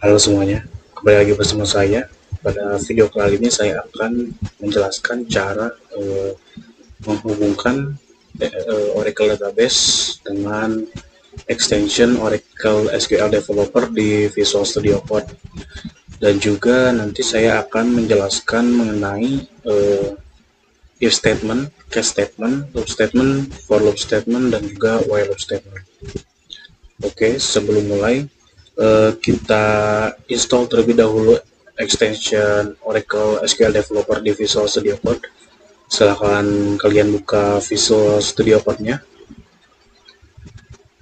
Halo semuanya, kembali lagi bersama saya. Pada video kali ini saya akan menjelaskan cara menghubungkan Oracle Database dengan extension Oracle SQL Developer di Visual Studio Code. Dan juga nanti saya akan menjelaskan mengenai if statement, case statement, loop statement, for loop statement, dan juga while loop statement. Oke, sebelum mulai, kita install terlebih dahulu extension Oracle SQL Developer di Visual Studio Code. Silahkan kalian buka Visual Studio Code-nya.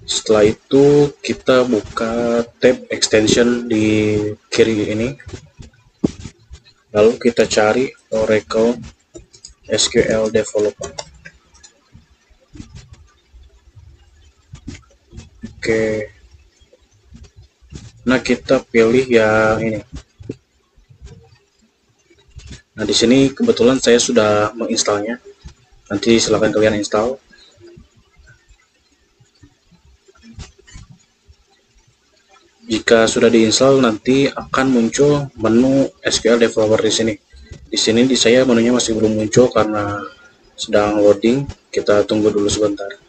Setelah itu kita buka tab extension di kiri ini. Lalu kita cari Oracle SQL Developer. Oke. Nah, kita pilih yang ini. Nah, di sini kebetulan saya sudah menginstalnya. Nanti silakan kalian install. Jika sudah diinstal, nanti akan muncul menu SQL Developer di sini. Di sini di saya menunya masih belum muncul karena sedang loading. Kita tunggu dulu sebentar.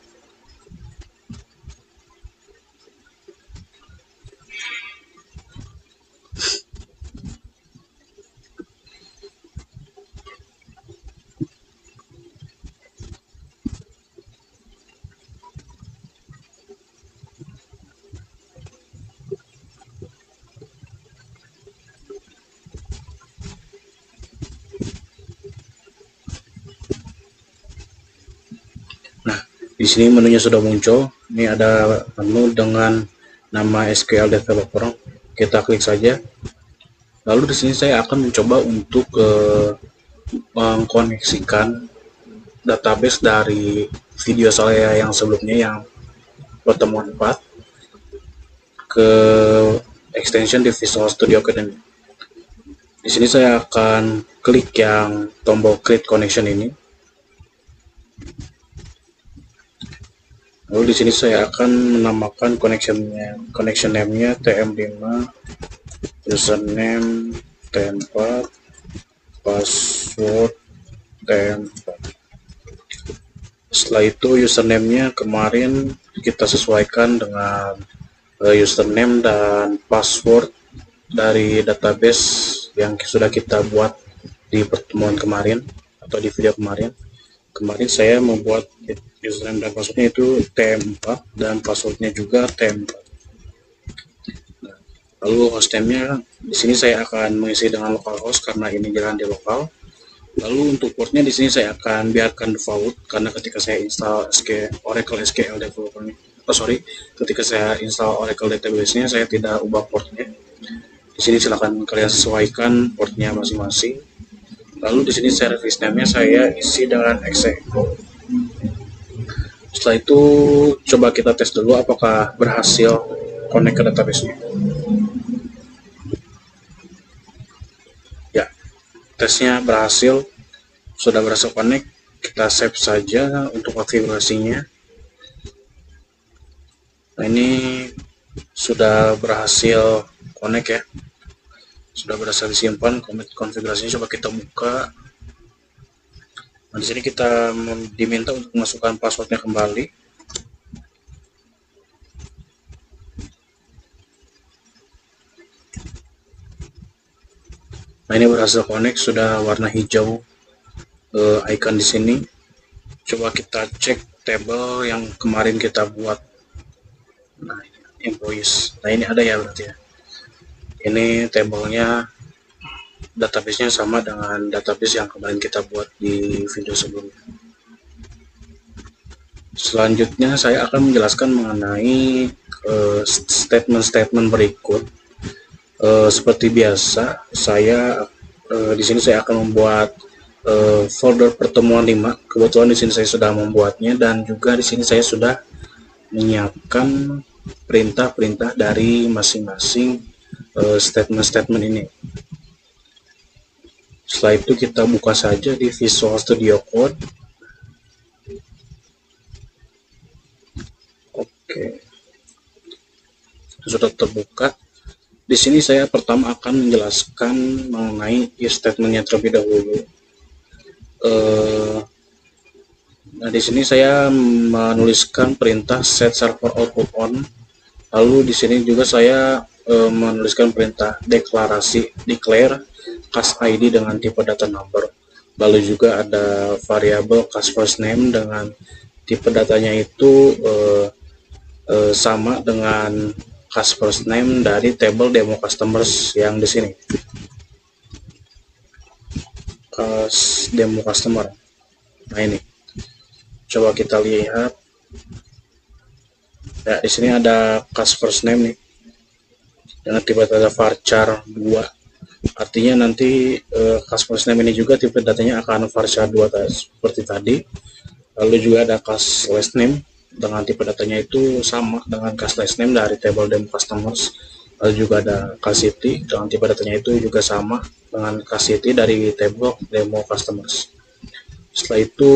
Nah, di sini menunya sudah muncul. Ini ada menu dengan nama SQL Developer. Kita klik saja. Lalu di sini saya akan mencoba untuk mengkoneksikan database dari video saya yang sebelumnya yang pertemuan 4 ke extension di Visual Studio Code ini. Di sini saya akan klik yang tombol create connection ini. Lalu di sini saya akan menamakan connection name-nya TM5, username T4, password T4. Setelah itu username-nya kemarin kita sesuaikan dengan username dan password dari database yang sudah kita buat di pertemuan kemarin atau di video kemarin. Kemarin saya membuat username dan passwordnya itu TM4 dan passwordnya juga TM4. Nah, lalu hostname-nya di sini saya akan mengisi dengan localhost karena ini jalan di lokal. Lalu untuk portnya di sini saya akan biarkan default karena ketika saya install Oracle SQL Developer ini, ketika saya install Oracle Database-nya saya tidak ubah portnya. Di sini silakan kalian sesuaikan portnya masing-masing. Lalu di sini service name-nya saya isi dengan exe. Setelah itu coba kita tes dulu apakah berhasil connect ke database-nya. Ya, tesnya berhasil, sudah berhasil connect. Kita save saja untuk konfigurasinya. Nah, ini sudah berhasil connect ya, sudah berhasil disimpan konfigurasinya. Coba kita buka. Nah, di sini kita diminta untuk memasukkan passwordnya kembali. Nah, ini berhasil connect, sudah warna hijau icon di sini. Coba kita cek table yang kemarin kita buat. Nah, employees. Nah, ini ada ya berarti ya. Ini tabelnya, database-nya sama dengan database yang kemarin kita buat di video sebelumnya. Selanjutnya saya akan menjelaskan mengenai statement-statement berikut. Seperti biasa, saya di sini saya akan membuat folder pertemuan 5. Kebetulan di sini saya sudah membuatnya dan juga di sini saya sudah menyiapkan perintah-perintah dari masing-masing statement-statement ini. Setelah itu kita buka saja di Visual Studio Code. Oke, sudah terbuka. Di sini saya pertama akan menjelaskan mengenai if statementnya terlebih dahulu. Nah, di sini saya menuliskan perintah set server output on. Lalu di sini juga saya menuliskan perintah declare class ID dengan tipe data number. Lalu juga ada variabel class first name dengan tipe datanya itu sama dengan class first name dari table demo customers yang di sini. Class demo customer. Nah, ini. Coba kita lihat. Ya, di sini ada class first name nih. Dengan tipe data varchar 2. Artinya nanti class first name ini juga tipe datanya akan varchar 2 seperti tadi. Lalu juga ada class last name dengan tipe datanya itu sama dengan class last name dari table demo customers. Lalu juga ada class city dengan tipe datanya itu juga sama dengan class city dari table demo customers. Setelah itu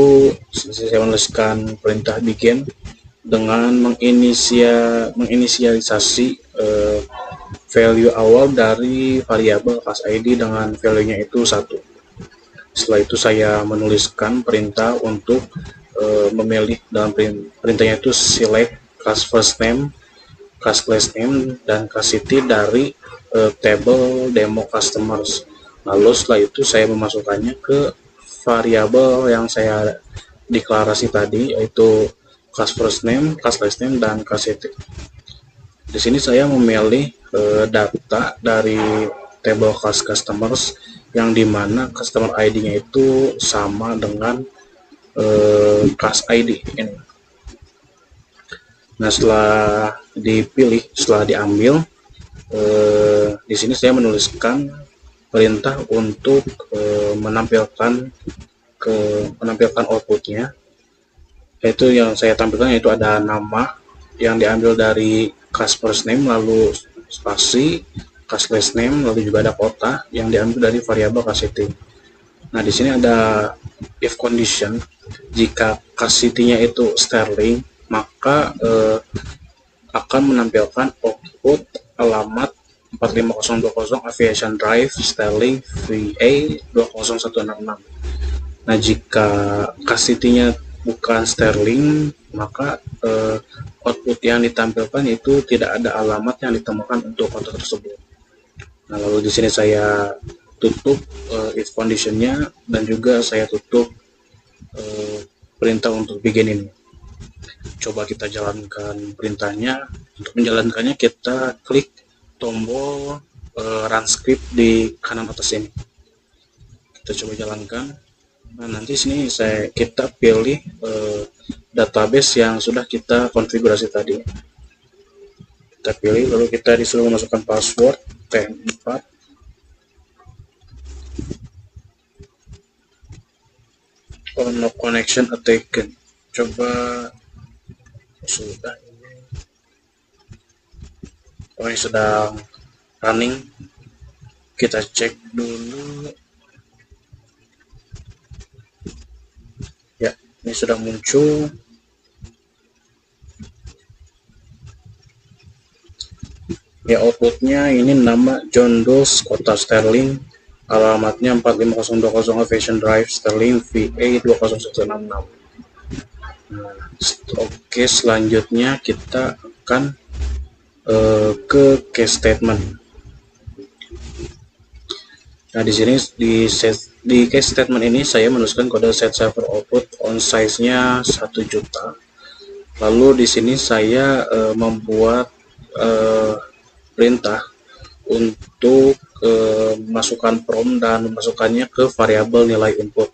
saya menuliskan perintah begin dengan menginisialisasi value awal dari variabel class ID dengan value-nya itu 1. Setelah itu saya menuliskan perintah untuk memilih dalam perintahnya itu select class first name, class last name, dan class city dari table demo customers. Lalu setelah itu saya memasukkannya ke variabel yang saya deklarasi tadi, yaitu class first name, class last name, dan class city. Di sini saya memilih data dari table class customers yang dimana customer ID-nya itu sama dengan class ID ini. Nah, setelah dipilih, setelah diambil, di sini saya menuliskan perintah untuk menampilkan outputnya, yaitu yang saya tampilkan yaitu ada nama yang diambil dari class first name, lalu spasi class last name, lalu juga ada kota yang diambil dari variabel class city. Nah, di sini ada if condition. Jika class city-nya itu sterling, maka akan menampilkan output alamat 45020 Aviation Drive Sterling VA 20166. Nah, jika class city-nya bukan sterling, maka output yang ditampilkan itu tidak ada alamat yang ditemukan untuk kota tersebut. Nah, lalu di sini saya tutup if condition-nya dan juga saya tutup perintah untuk begin ini. Coba kita jalankan perintahnya. Untuk menjalankannya kita klik tombol run script di kanan atas ini. Kita coba jalankan. Nah, nanti sini kita pilih database yang sudah kita konfigurasi tadi. Kita pilih, lalu kita disuruh memasukkan password T4. No connection taken. Coba sudah ini. Oh, ini sedang running. Kita cek dulu. Ya, ini sudah muncul. Ya, outputnya ini nama John Doe's, kota Sterling, alamatnya 45020 Aviation Drive Sterling VA 20166. Oke, selanjutnya kita akan ke case statement. Nah, di sini di case statement ini saya menuliskan kode set server output on size-nya 1 juta. Lalu di sini saya membuat perintah untuk masukkan prompt dan memasukkannya ke variabel nilai input.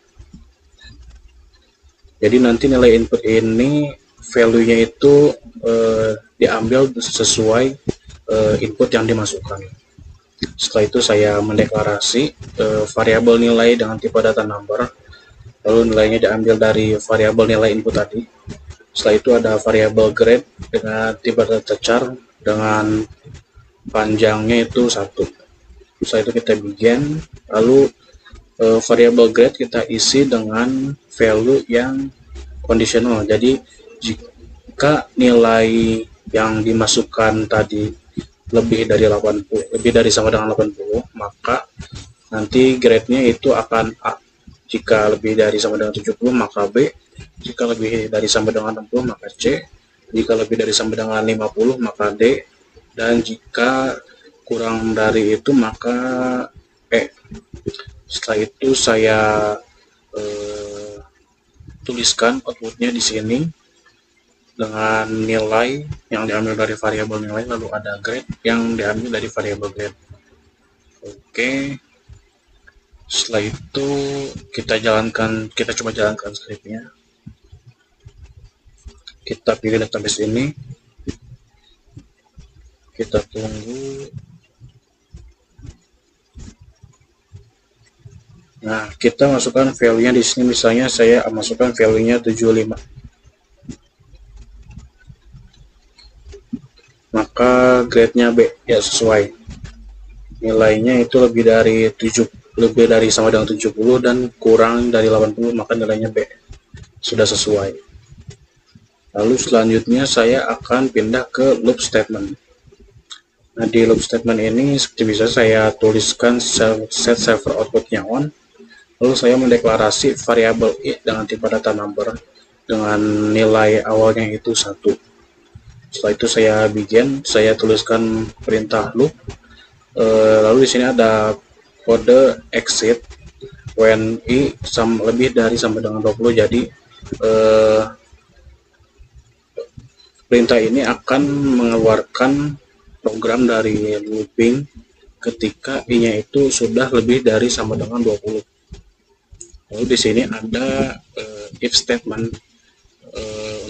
Jadi nanti nilai input ini value-nya itu diambil sesuai input yang dimasukkan. Setelah itu saya mendeklarasi variabel nilai dengan tipe data number, lalu nilainya diambil dari variabel nilai input tadi. Setelah itu ada variabel grade dengan tipe data char dengan panjangnya itu 1. Setelah itu kita begin, lalu variabel grade kita isi dengan value yang conditional. Jadi jika nilai yang dimasukkan tadi lebih dari 80, lebih dari sama dengan 80, maka nanti grade-nya itu akan A. Jika lebih dari sama dengan 70 maka B, jika lebih dari sama dengan 60 maka C, jika lebih dari sama dengan 50 maka D, dan jika kurang dari itu maka E. Setelah itu saya tuliskan outputnya di sini dengan nilai yang diambil dari variabel nilai, lalu ada grade yang diambil dari variabel grade. Oke, setelah itu kita coba jalankan scriptnya. Kita pilih database ini, kita tunggu. Nah, kita masukkan value-nya di sini, misalnya saya masukkan value-nya 75. Maka grade-nya B, ya sesuai. Nilainya itu lebih dari sama dengan 70 dan kurang dari 80, maka nilainya B. Sudah sesuai. Lalu selanjutnya saya akan pindah ke loop statement. Nah, di loop statement ini seperti bisa saya tuliskan set server outputnya on. Lalu saya mendeklarasi variabel I dengan tipe data number dengan nilai awalnya itu 1. Setelah itu saya saya tuliskan perintah loop. Lalu di sini ada kode exit when I lebih dari sama dengan 20. Jadi perintah ini akan mengeluarkan program dari looping ketika I-nya itu sudah lebih dari sama dengan 20. Lalu di sini ada if statement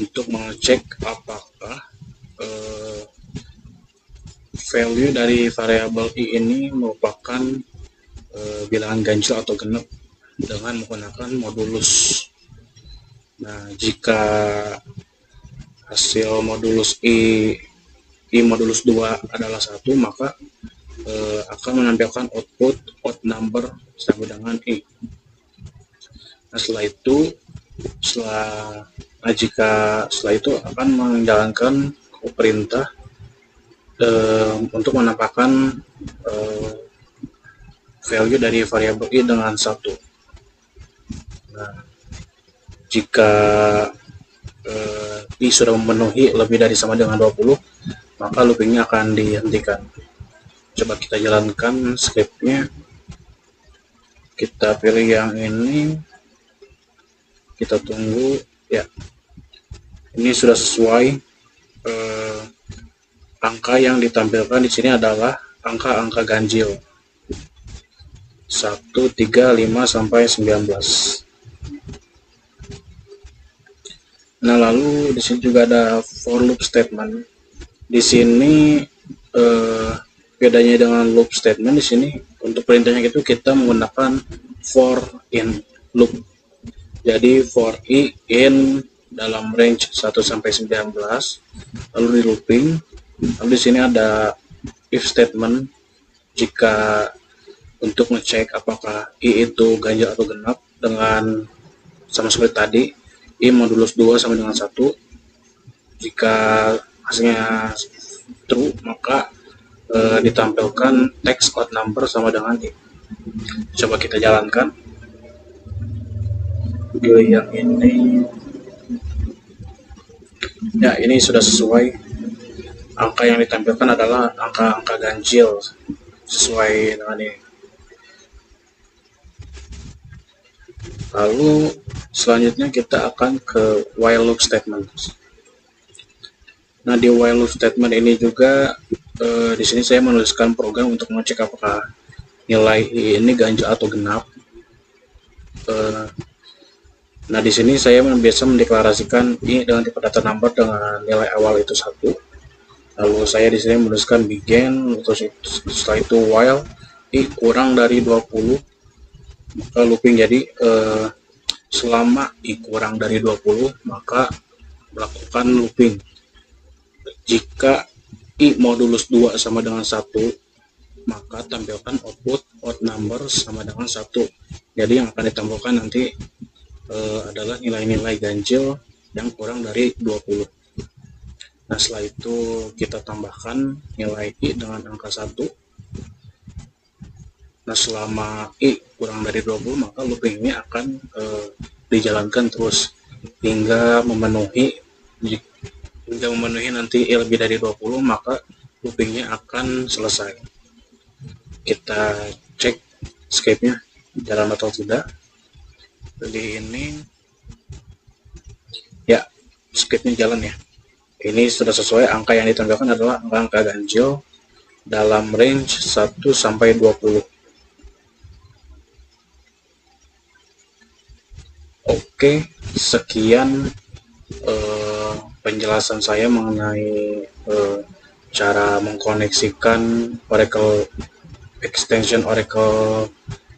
untuk mengecek apakah value dari variabel I ini merupakan bilangan ganjil atau genap dengan menggunakan modulus. Nah, jika hasil modulus I modulus 2 adalah 1, maka akan menampilkan output odd number sama dengan I. Nah, setelah itu akan menjalankan perintah untuk menampakkan value dari variabel I dengan 1. Nah, jika I sudah memenuhi lebih dari sama dengan 20, maka loopingnya akan dihentikan. Coba kita jalankan scriptnya. Kita pilih yang ini, kita tunggu ya. Ini sudah sesuai. Angka yang ditampilkan di sini adalah angka-angka ganjil 1, 3, 5 sampai 19. Nah, lalu di sini juga ada for loop statement. Di sini bedanya dengan loop statement, di sini untuk perintahnya itu kita menggunakan for in loop. Jadi for I in dalam range 1 sampai 19, lalu di looping. Lalu di sini ada if statement jika untuk ngecek apakah I itu ganjil atau genap dengan sama seperti tadi, I modulus 2 sama dengan 1. Jika hasilnya true, maka ditampilkan text odd number sama dengan I. Coba kita jalankan. Video yang ini, ya, ini sudah sesuai. Angka yang ditampilkan adalah angka-angka ganjil sesuai dengan ini. Lalu selanjutnya kita akan ke while loop statement. Nah, di while loop statement ini juga di sini saya menuliskan program untuk mengecek apakah nilai I ini ganjil atau genap. Nah, di sini saya biasa mendeklarasikan I dengan tipe data number dengan nilai awal itu 1. Lalu saya di sini menuliskan begin, terus setelah itu while I kurang dari 20, maka looping. Jadi selama I kurang dari 20, maka melakukan looping. Jika I modulus 2 sama dengan 1, maka tampilkan output odd number sama dengan 1. Jadi yang akan ditampilkan nanti adalah nilai-nilai ganjil yang kurang dari 20. Nah, setelah itu kita tambahkan nilai I dengan angka 1. Nah, selama I kurang dari 20, maka looping ini akan dijalankan terus hingga memenuhi nanti I lebih dari 20, maka loopingnya akan selesai. Kita cek escape-nya jalan atau tidak. Jadi ini ya, escape-nya jalan ya. Ini sudah sesuai, angka yang ditampilkan adalah angka ganjil dalam range 1 sampai 20. Oke, sekian penjelasan saya mengenai cara mengkoneksikan Oracle extension Oracle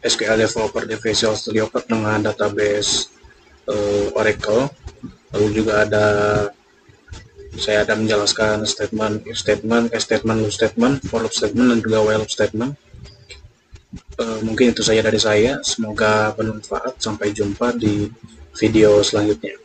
SQL Developer di Visual Studio Code dengan database Oracle. Lalu juga saya ada menjelaskan statement if statement, case statement, loop statement, for loop statement, dan juga while loop statement. Mungkin itu saja dari saya. Semoga bermanfaat. Sampai jumpa di video selanjutnya.